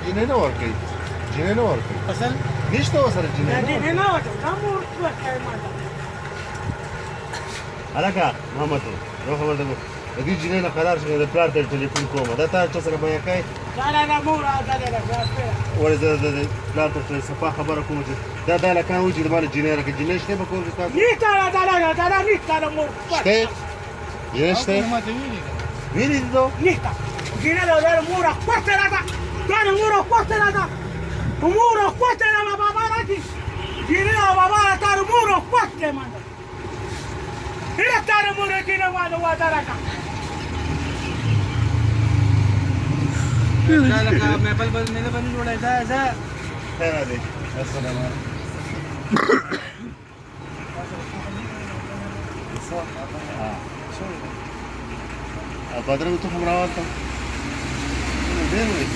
جنې نه ورکوي جنې نه ورکوي اصل نشته ورسره جنې نه جنې نه ورکوي دا مور ورکوي ما ته هلکه محمد یو خبر ته د دې جنې نه قرار شي د پلار ته ټلیفون کوم دا تا چا سره بیان کوي دا مور دا ولې زه د پلار ته صفا خبره کوم چې دا هلکان وایي چې د باندې جنې راکړي جنې شته په کور کې تاسو نشته دا نشته د مور شته جنې شته ویلي دي تو نشته جنې دا مور خوښه راځه دا مور خوښه راځه مور خوښه راځه بابا راځي جنې او بابا تر مور خوښه ما هله تر مور جنې ما دا راځه دا لکه مې بل نه باندې جوړای دا خیر دی السلام علیکم بادرنګ ته کوم راوړته ډېر وایي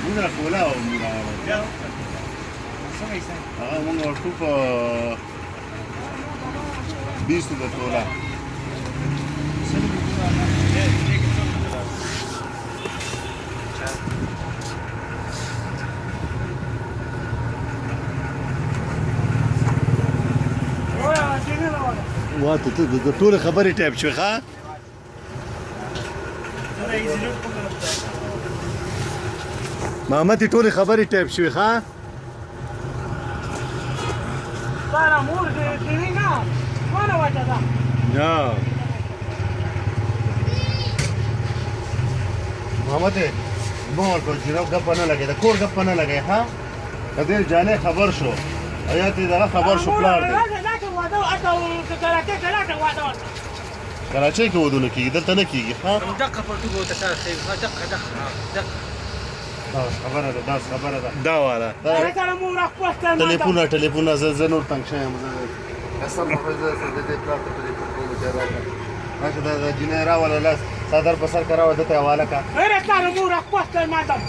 موږ کولا او موږ هغه موږ ورکو په 20 د تولا واته ته د ټول خبرې ټایپ شوې ښا محمد ټول خبرې ټایپ شوې ښا para mur de Sirina mana wajah dah ya محمد مور کو جنو غپ نه لګي دا کور غپ نه لګي ها د دې جانې خبر شو آیا ته دا خبر شو پلار دی کراچۍ کې ودونه کیږي دلته نه کیږي ها دقه په تو ته خیر دقه خبره ده دا خبره ده دا والا ټلیفون زه نور تنګ شوم قسم په زه د دې پلار ته ټلیفون کوم چې راځه راځه دا جنې راوله لاس صدر په سر کراوه دته حواله کا اره تار مور خوسته مادم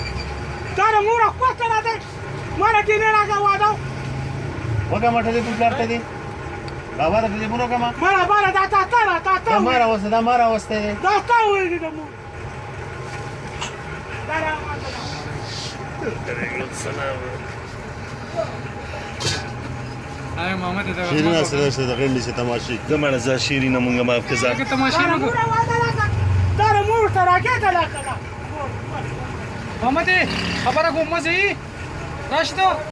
تار مور خوسته راځه مړه جنې راځه واده وګه ماته دې پلار ته دي بابا ته ټلیفون وکما مړه بالا دا تا مارا وسته دا مارا وسته دا تا وې دې مور دا آیا محمد دا شیرین سره سره غیر نشي تماشې زمانه ز شیرین مونږه معاف کزا که تماشې مګو دا مور سره کې کلا محمد خبره کوم مزي راشد